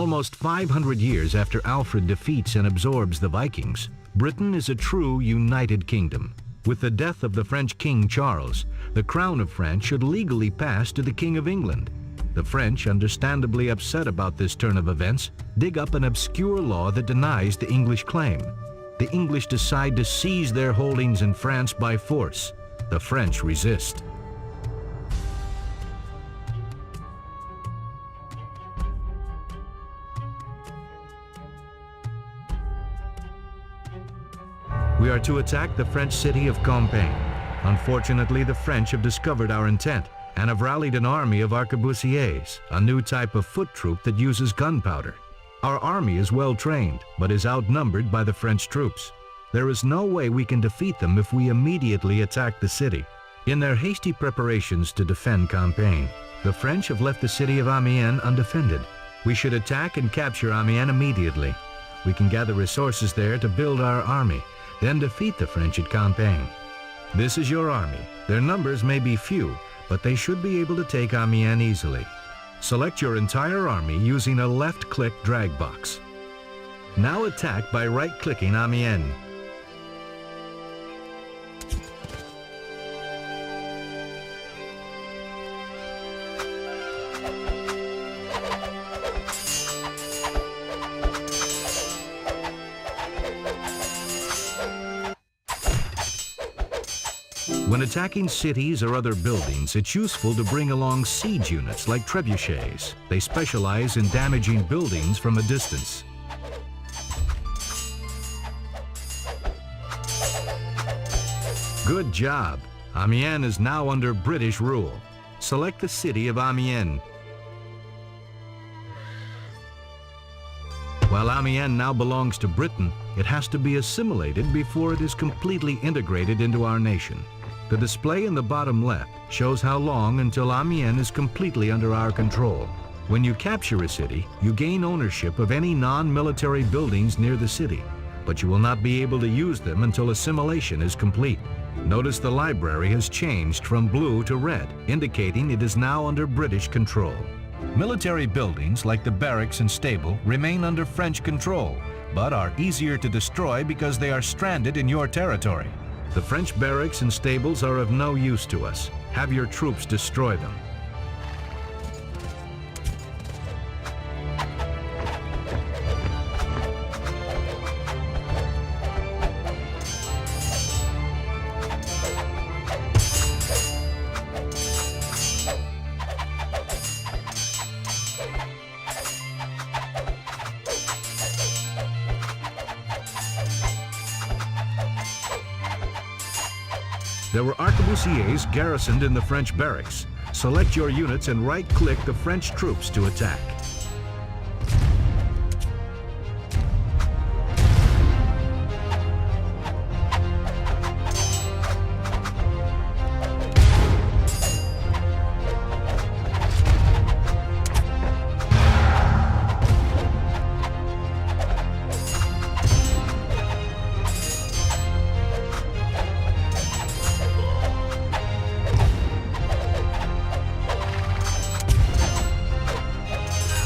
Almost 500 years after Alfred defeats and absorbs the Vikings, Britain is a true united kingdom. With the death of the French King Charles, the crown of France should legally pass to the King of England. The French, understandably upset about this turn of events, dig up an obscure law that denies the English claim. The English decide to seize their holdings in France by force. The French resist. We are to attack the French city of Compiègne. Unfortunately, the French have discovered our intent and have rallied an army of arquebusiers, a new type of foot troop that uses gunpowder. Our army is well trained, but is outnumbered by the French troops. There is no way we can defeat them if we immediately attack the city. In their hasty preparations to defend Compiègne, the French have left the city of Amiens undefended. We should attack and capture Amiens immediately. We can gather resources there to build our army, then defeat the French at Compiègne. This is your army. Their numbers may be few, but they should be able to take Amiens easily. Select your entire army using a left-click drag box. Now attack by right-clicking Amiens. When attacking cities or other buildings, it's useful to bring along siege units like trebuchets. They specialize in damaging buildings from a distance. Good job! Amiens is now under British rule. Select the city of Amiens. While Amiens now belongs to Britain, it has to be assimilated before it is completely integrated into our nation. The display in the bottom left shows how long until Amiens is completely under our control. When you capture a city, you gain ownership of any non-military buildings near the city, but you will not be able to use them until assimilation is complete. Notice the library has changed from blue to red, indicating it is now under British control. Military buildings like the barracks and stable remain under French control, but are easier to destroy because they are stranded in your territory. The French barracks and stables are of no use to us. Have your troops destroy them. There were arquebusiers garrisoned in the French barracks. Select your units and right-click the French troops to attack.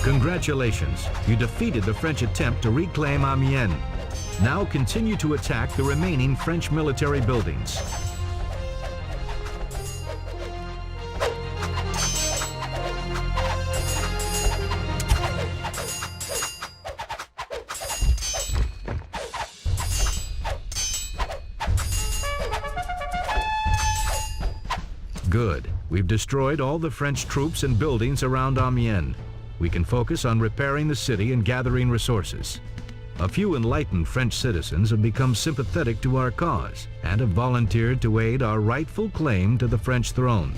Congratulations, you defeated the French attempt to reclaim Amiens. Now continue to attack the remaining French military buildings. Good. We've destroyed all the French troops and buildings around Amiens. We can focus on repairing the city and gathering resources. A few enlightened French citizens have become sympathetic to our cause and have volunteered to aid our rightful claim to the French throne.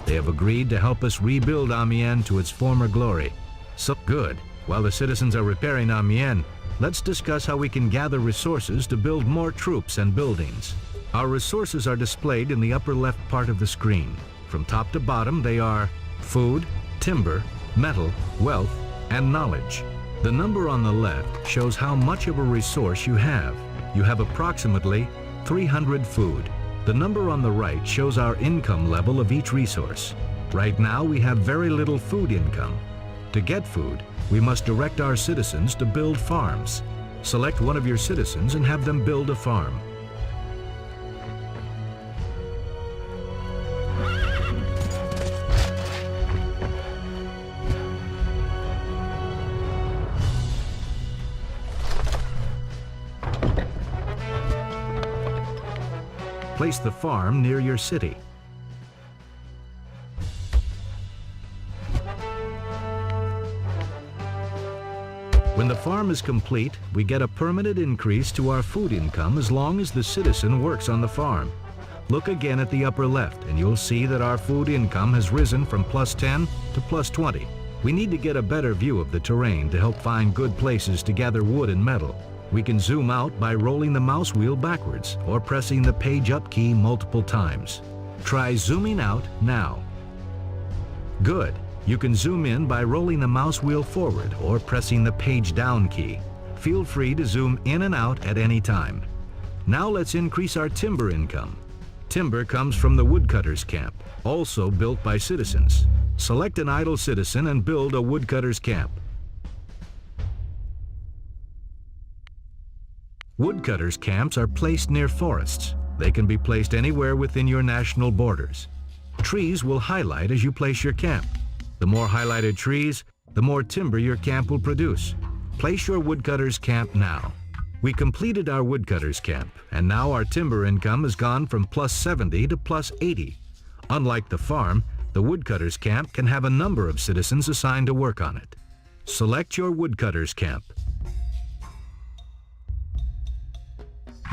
They have agreed to help us rebuild Amiens to its former glory. So good. While the citizens are repairing Amiens, let's discuss how we can gather resources to build more troops and buildings. Our resources are displayed in the upper left part of the screen. From top to bottom, they are food, timber, metal, wealth, and knowledge. The number on the left shows how much of a resource you have. You have approximately 300 food. The number on the right shows our income level of each resource. Right now, we have very little food income. To get food, we must direct our citizens to build farms. Select one of your citizens and have them build a farm. Place the farm near your city. When the farm is complete, we get a permanent increase to our food income as long as the citizen works on the farm. Look again at the upper left and you'll see that our food income has risen from +10 to +20. We need to get a better view of the terrain to help find good places to gather wood and metal. We can zoom out by rolling the mouse wheel backwards or pressing the page up key multiple times. Try zooming out now. Good. You can zoom in by rolling the mouse wheel forward or pressing the page down key. Feel free to zoom in and out at any time. Now let's increase our timber income. Timber comes from the woodcutters camp, also built by citizens. Select an idle citizen and build a woodcutters camp. Woodcutters camps are placed near forests. They can be placed anywhere within your national borders. Trees will highlight as you place your camp. The more highlighted trees, the more timber your camp will produce. Place your woodcutters camp now. We completed our woodcutters camp, and now our timber income has gone from +70 to +80. Unlike the farm, the woodcutters camp can have a number of citizens assigned to work on it. Select your woodcutters camp.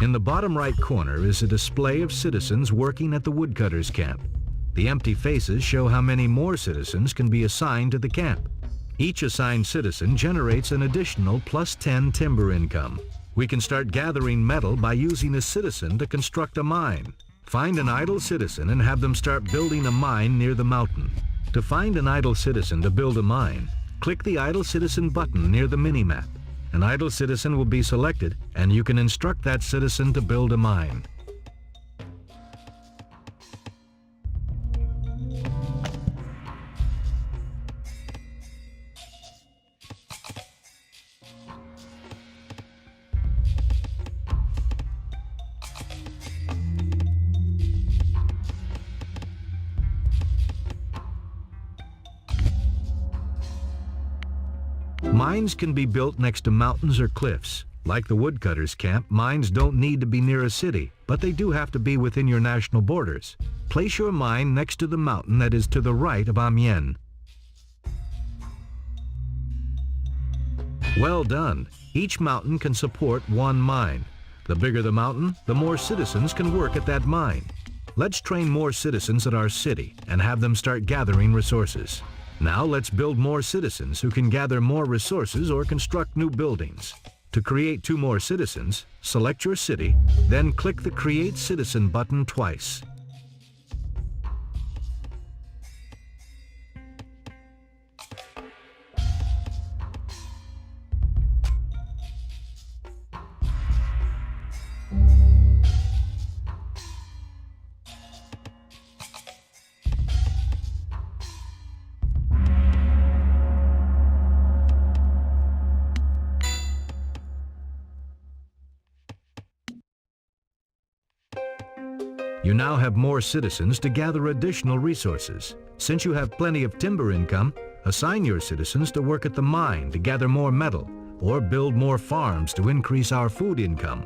In the bottom right corner is a display of citizens working at the woodcutters camp. The empty faces show how many more citizens can be assigned to the camp. Each assigned citizen generates an additional +10 timber income. We can start gathering metal by using a citizen to construct a mine. Find an idle citizen and have them start building a mine near the mountain. To find an idle citizen to build a mine, click the Idle Citizen button near the mini-map. An idle citizen will be selected, and you can instruct that citizen to build a mine. Mines can be built next to mountains or cliffs. Like the woodcutters camp, mines don't need to be near a city, but they do have to be within your national borders. Place your mine next to the mountain that is to the right of Amiens. Well done. Each mountain can support one mine. The bigger the mountain, the more citizens can work at that mine. Let's train more citizens at our city and have them start gathering resources. Now let's build more citizens who can gather more resources or construct new buildings. To create 2 more citizens, select your city, then click the Create Citizen button twice. You now have more citizens to gather additional resources. Since you have plenty of timber income, assign your citizens to work at the mine to gather more metal, or build more farms to increase our food income.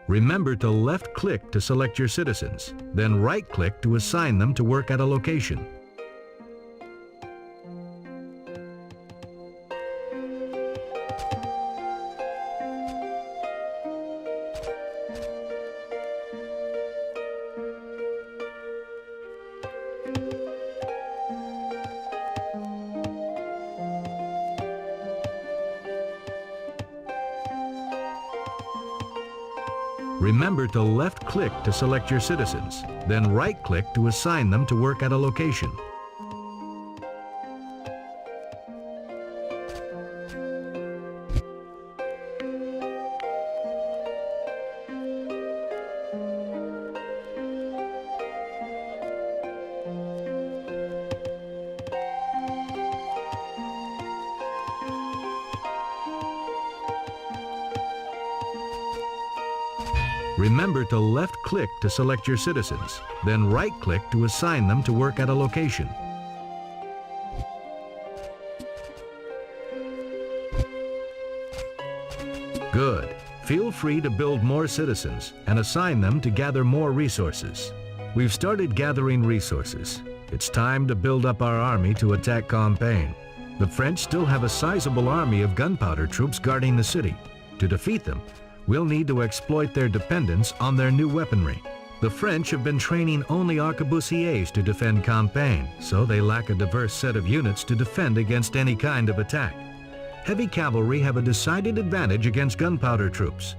Remember to left-click to select your citizens, then right-click to assign them to work at a location. Remember to left-click to select your citizens, then right-click to assign them to work at a location. Remember to left-click to select your citizens, then right-click to assign them to work at a location. Good. Feel free to build more citizens and assign them to gather more resources. We've started gathering resources. It's time to build up our army to attack Compiègne. The French still have a sizable army of gunpowder troops guarding the city. To defeat them, we'll need to exploit their dependence on their new weaponry. The French have been training only arquebusiers to defend Compiègne, so they lack a diverse set of units to defend against any kind of attack. Heavy cavalry have a decided advantage against gunpowder troops.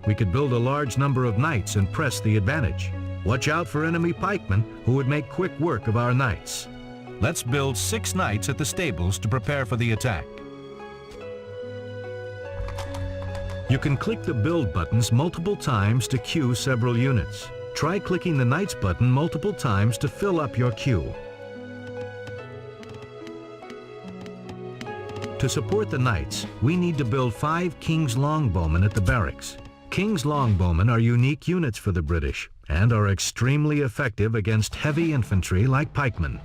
We could build a large number of knights and press the advantage. Watch out for enemy pikemen who would make quick work of our knights. Let's build 6 knights at the stables to prepare for the attack. You can click the build buttons multiple times to queue several units. Try clicking the knights button multiple times to fill up your queue. To support the knights, we need to build 5 King's Longbowmen at the barracks. King's Longbowmen are unique units for the British and are extremely effective against heavy infantry like pikemen.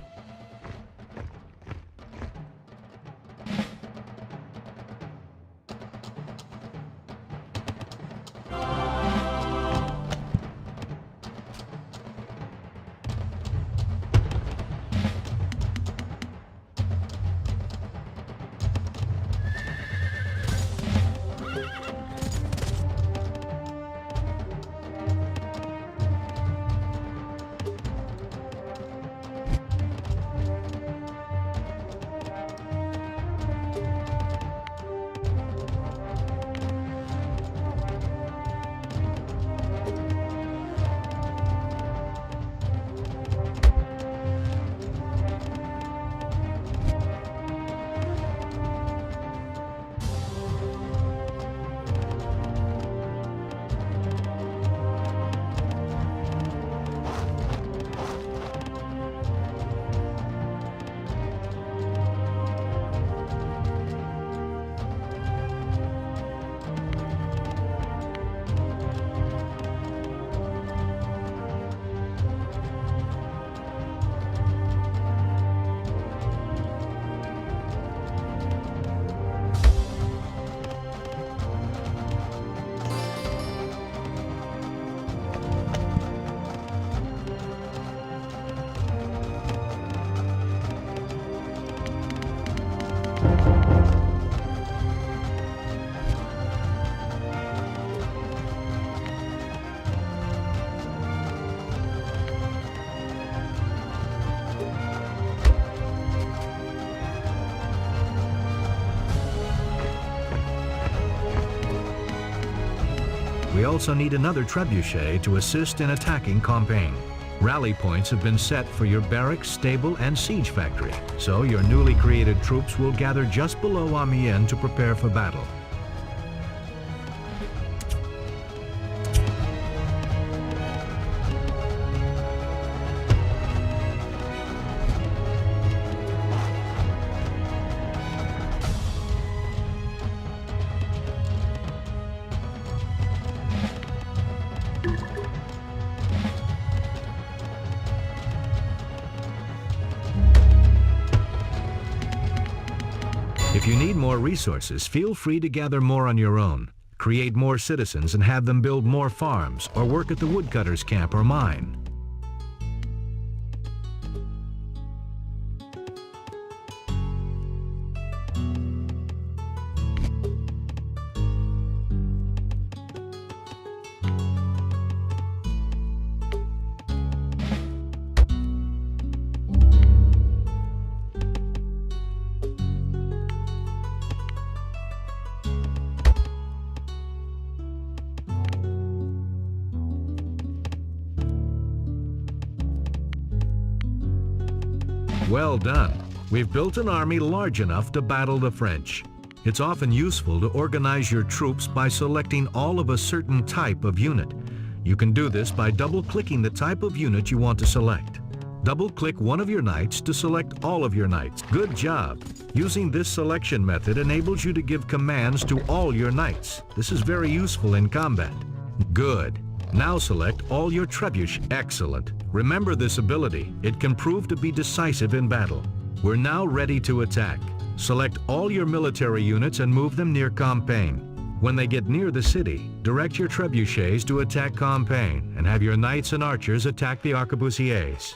We also need another trebuchet to assist in attacking Compiègne. Rally points have been set for your barracks, stable, and siege factory, so your newly created troops will gather just below Amiens to prepare for battle. If you need more resources, feel free to gather more on your own. Create more citizens and have them build more farms or work at the woodcutter's camp or mine. Well done. We've built an army large enough to battle the French. It's often useful to organize your troops by selecting all of a certain type of unit. You can do this by double-clicking the type of unit you want to select. Double-click one of your knights to select all of your knights. Good job! Using this selection method enables you to give commands to all your knights. This is very useful in combat. Good. Now select all your trebuchet. Excellent. Remember this ability. It can prove to be decisive in battle. We're now ready to attack. Select all your military units and move them near Compiègne. When they get near the city, direct your trebuchets to attack Compiègne and have your knights and archers attack the arquebusiers.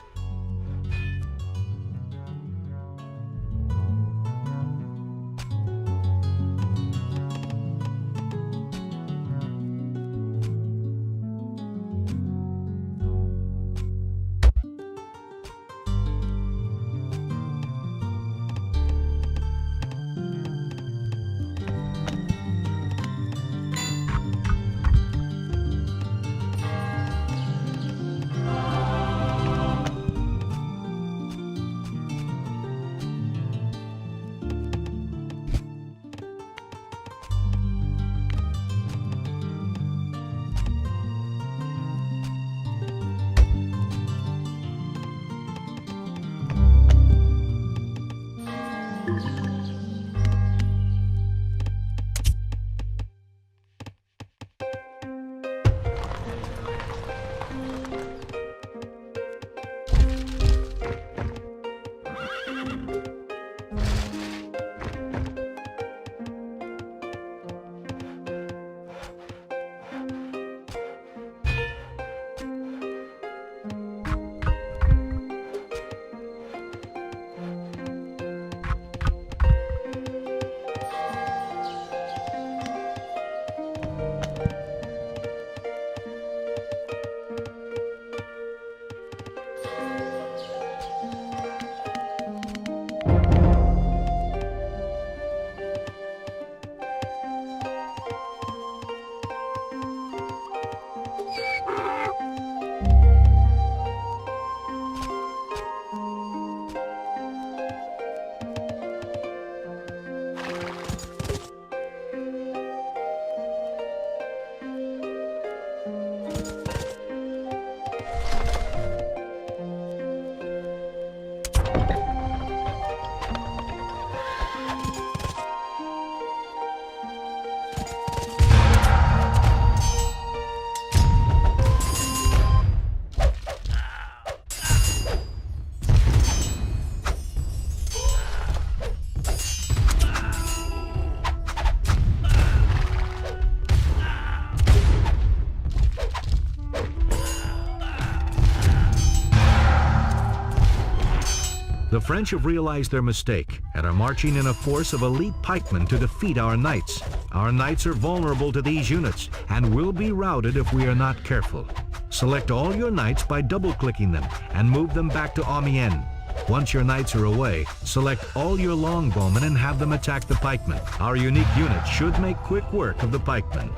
The French have realized their mistake and are marching in a force of elite pikemen to defeat our knights. Our knights are vulnerable to these units and will be routed if we are not careful. Select all your knights by double-clicking them and move them back to Amiens. Once your knights are away, select all your longbowmen and have them attack the pikemen. Our unique units should make quick work of the pikemen.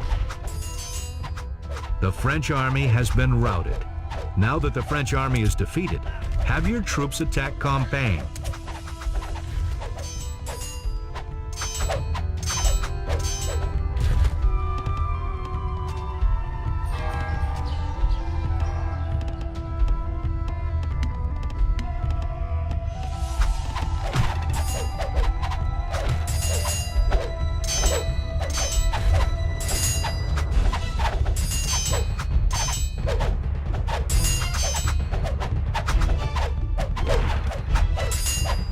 The French army has been routed. Now that the French army is defeated, have your troops attack Compiègne.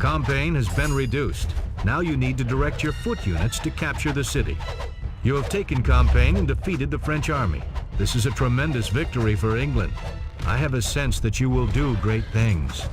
Compiègne has been reduced. Now you need to direct your foot units to capture the city. You have taken Compiègne and defeated the French army. This is a tremendous victory for England. I have a sense that you will do great things.